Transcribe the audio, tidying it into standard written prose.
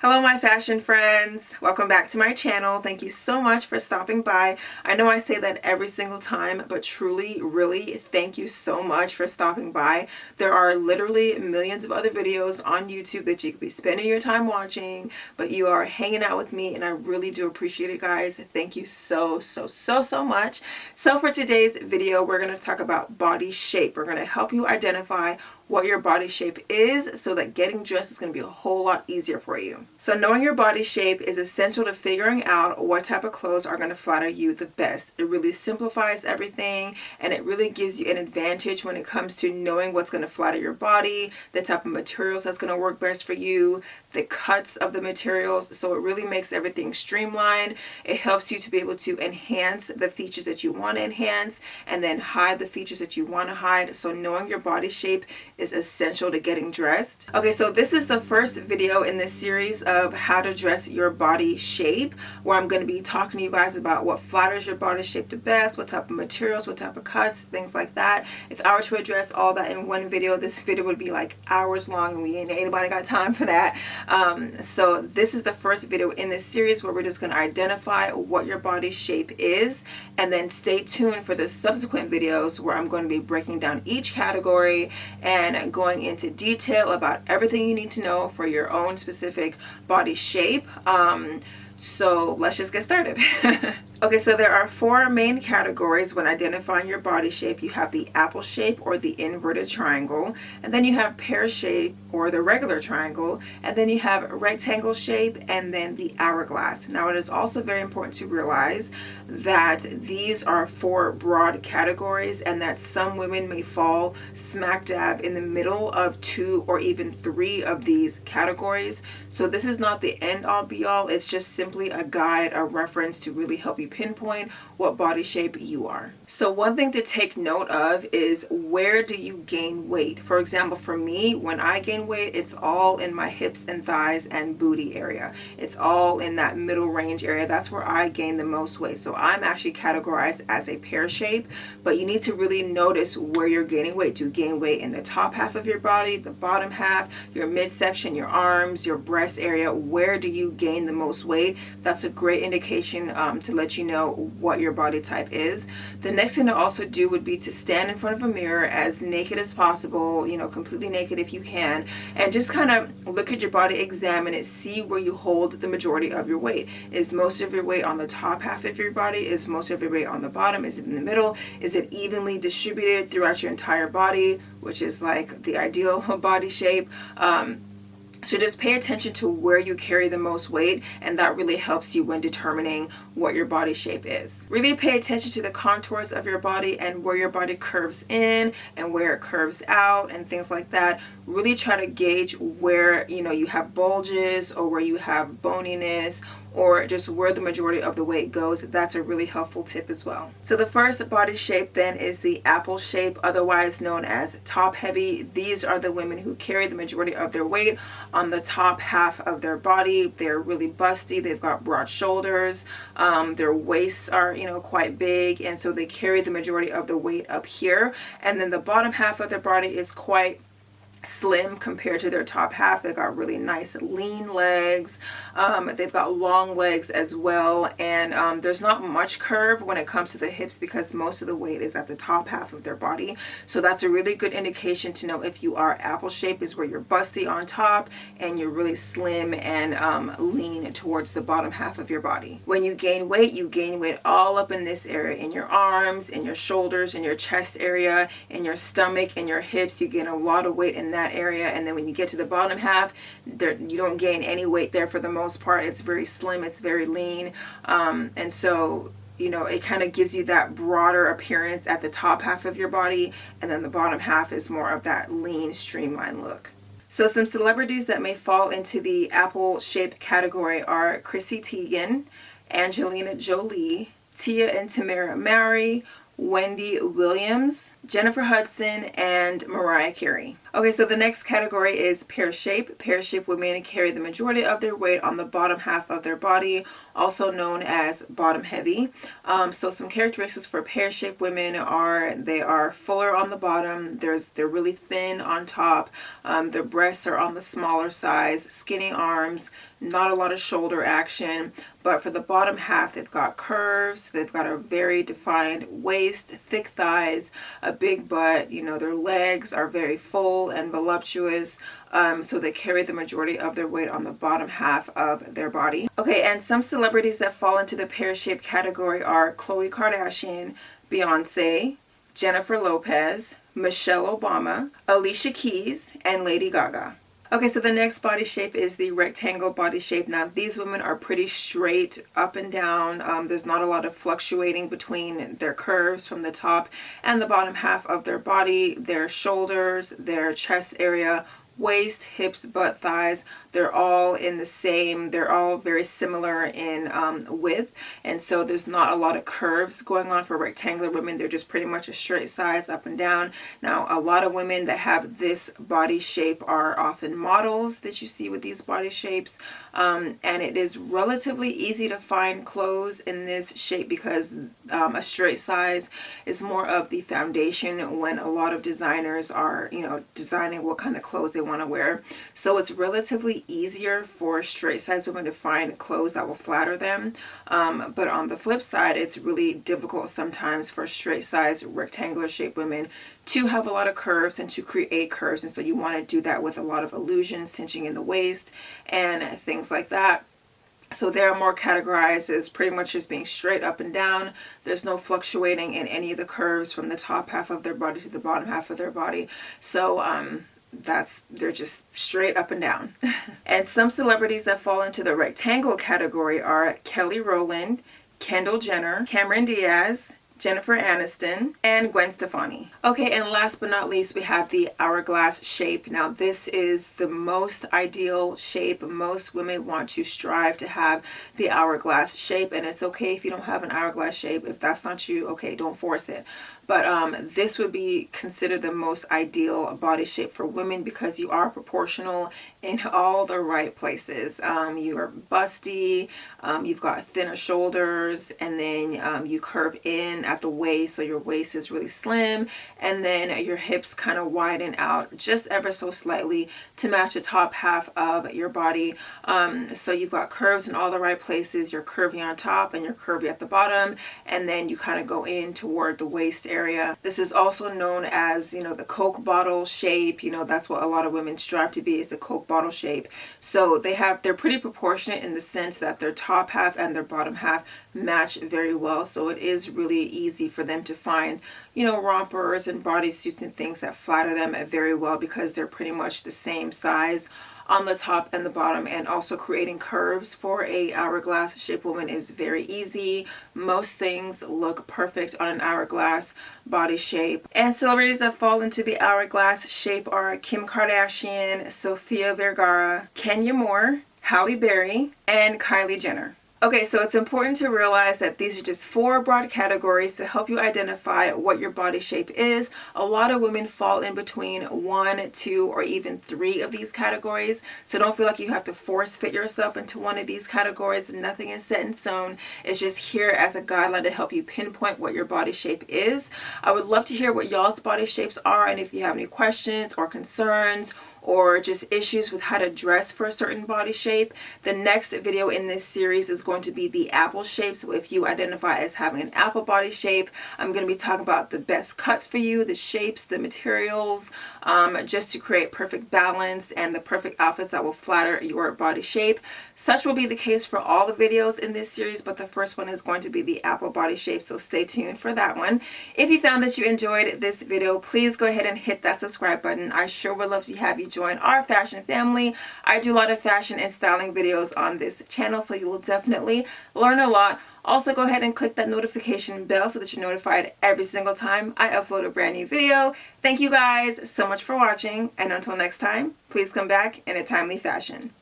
Hello my fashion friends, welcome back to my channel. Thank you so much for stopping by. I know I say that every single time, but truly, really, thank you so much for stopping by. There are literally millions of other videos on YouTube that you could be spending your time watching, but you are hanging out with me and I really do appreciate it, guys. Thank you so much. So for today's video, we're going to talk about body shape. We're going to help you identify what your body shape is so that getting dressed is going to be a whole lot easier for you. So knowing your body shape is essential to figuring out what type of clothes are going to flatter you the best. It really simplifies everything and it really gives you an advantage when it comes to knowing what's going to flatter your body, the type of materials that's going to work best for you, the cuts of the materials. So it really makes everything streamlined. It helps you to be able to enhance the features that you want to enhance and then hide the features that you want to hide. So knowing your body shape is essential to getting dressed. Okay, so this is the first video in this series of how to dress your body shape, where I'm going to be talking to you guys about what flatters your body shape the best, what type of materials, what type of cuts, things like that. If I were to address all that in one video, this video would be like hours long and we ain't anybody got time for that. So this is the first video in this series where we're just going to identify what your body shape is, and then stay tuned for the subsequent videos where I'm going to be breaking down each category and going into detail about everything you need to know for your own specific body shape. So let's just get started. Okay, so there are four main categories when identifying your body shape. You have the apple shape or the inverted triangle, and then you have pear shape or the regular triangle, and then you have rectangle shape, and then the hourglass. Now it is also very important to realize that these are four broad categories and that some women may fall smack dab in the middle of two or even three of these categories. So this is not the end all be all, it's just simply a guide, a reference to really help you pinpoint what body shape you are. So one thing to take note of is, where do you gain weight? For example, for me, when I gain weight, it's all in my hips and thighs and booty area. It's all in that middle range area. That's where I gain the most weight. So I'm actually categorized as a pear shape, but you need to really notice where you're gaining weight. Do you gain weight in the top half of your body, the bottom half, your midsection, your arms, your breast area? Where do you gain the most weight? That's a great indication to let you know what your body type is. The next thing to also do would be to stand in front of a mirror as naked as possible, you know, completely naked if you can, and just kind of look at your body, examine it, see where you hold the majority of your weight. Is most of your weight on the top half of your body? Is most of your weight on the bottom? Is it in the middle? Is it evenly distributed throughout your entire body, which is like the ideal body shape? So just pay attention to where you carry the most weight, and that really helps you when determining what your body shape is. Really pay attention to the contours of your body and where your body curves in and where it curves out and things like that. Really try to gauge where, you know, you have bulges or where you have boniness, or just where the majority of the weight goes. That's a really helpful tip as well. So the first body shape then is the apple shape, otherwise known as top heavy. These are the women who carry the majority of their weight on the top half of their body. They're really busty, they've got broad shoulders, their waists are, you know, quite big, and so they carry the majority of the weight up here. And then the bottom half of their body is quite slim compared to their top half. They've got really nice lean legs. They've got long legs as well, and there's not much curve when it comes to the hips because most of the weight is at the top half of their body. So that's a really good indication to know if you are apple shape, is where you're busty on top and you're really slim and lean towards the bottom half of your body. When you gain weight all up in this area, in your arms, in your shoulders, in your chest area, in your stomach, in your hips. You gain a lot of weight in that area, and then when you get to the bottom half, you don't gain any weight there for the most part. It's very slim, it's very lean, and so, you know, it kind of gives you that broader appearance at the top half of your body, and then the bottom half is more of that lean, streamlined look. So some celebrities that may fall into the apple shape category are Chrissy Teigen, Angelina Jolie, Tia and Tamera Mowry, Wendy Williams, Jennifer Hudson, and Mariah Carey. Okay, so the next category is pear shape. Pear shape women carry the majority of their weight on the bottom half of their body, also known as bottom heavy. So some characteristics for pear shape women are they are fuller on the bottom, they're really thin on top, their breasts are on the smaller size, skinny arms, not a lot of shoulder action. But for the bottom half, they've got curves, they've got a very defined waist, thick thighs, a big butt, you know, their legs are very full and voluptuous, so they carry the majority of their weight on the bottom half of their body. Okay, and some celebrities that fall into the pear-shaped category are Khloe Kardashian, Beyonce, Jennifer Lopez, Michelle Obama, Alicia Keys, and Lady Gaga. Okay, so the next body shape is the rectangle body shape. Now, these women are pretty straight up and down. There's not a lot of fluctuating between their curves from the top and the bottom half of their body, their shoulders, their chest area, waist, hips, butt, thighs. They're all in the same, they're all very similar in width, and so there's not a lot of curves going on for rectangular women. They're just pretty much a straight size up and down. Now, a lot of women that have this body shape are often models that you see with these body shapes, and it is relatively easy to find clothes in this shape because a straight size is more of the foundation when a lot of designers are, you know, designing what kind of clothes they want to wear. So it's relatively easier for straight size women to find clothes that will flatter them, but on the flip side, it's really difficult sometimes for straight size rectangular shaped women to have a lot of curves and to create curves, and so you want to do that with a lot of illusion, cinching in the waist and things like that. So they're more categorized as pretty much just being straight up and down. There's no fluctuating in any of the curves from the top half of their body to the bottom half of their body. So they're just straight up and down. And some celebrities that fall into the rectangle category are Kelly Rowland, Kendall Jenner, Cameron Diaz, Jennifer Aniston, and Gwen Stefani. Okay, and last but not least, we have the hourglass shape. Now, this is the most ideal shape. Most women want to strive to have the hourglass shape, and it's okay if you don't have an hourglass shape. If that's not you, okay, don't force it. But this would be considered the most ideal body shape for women because you are proportional in all the right places. You are busty, you've got thinner shoulders, and then you curve in at the waist, so your waist is really slim, and then your hips kind of widen out just ever so slightly to match the top half of your body. So you've got curves in all the right places. You're curvy on top and you're curvy at the bottom, and then you kind of go in toward the waist area. This is also known as, you know, the Coke bottle shape. You know, that's what a lot of women strive to be, is the Coke bottle shape. So they're pretty proportionate in the sense that their top half and their bottom half match very well. So it is really easy for them to find, you know, rompers and bodysuits and things that flatter them very well because they're pretty much the same size on the top and the bottom. And also creating curves for a hourglass shape woman is very easy. Most things look perfect on an hourglass body shape. And celebrities that fall into the hourglass shape are Kim Kardashian, Sofia Vergara, Kenya Moore, Halle Berry, and Kylie Jenner. Okay, so it's important to realize that these are just 4 broad categories to help you identify what your body shape is. A lot of women fall in between 1, 2, or even 3 of these categories. So don't feel like you have to force fit yourself into one of these categories. Nothing is set in stone. It's just here as a guideline to help you pinpoint what your body shape is. I would love to hear what y'all's body shapes are, and if you have any questions or concerns or just issues with how to dress for a certain body shape. The next video in this series is going to be the apple shape. So if you identify as having an apple body shape, I'm going to be talking about the best cuts for you, the shapes, the materials, just to create perfect balance and the perfect outfits that will flatter your body shape. Such will be the case for all the videos in this series, but the first one is going to be the apple body shape, so stay tuned for that one. If you found that you enjoyed this video, please go ahead and hit that subscribe button. I sure would love to have you join our fashion family. I do a lot of fashion and styling videos on this channel, so you will definitely learn a lot. Also, go ahead and click that notification bell so that you're notified every single time I upload a brand new video. Thank you guys so much for watching, and until next time, please come back in a timely fashion.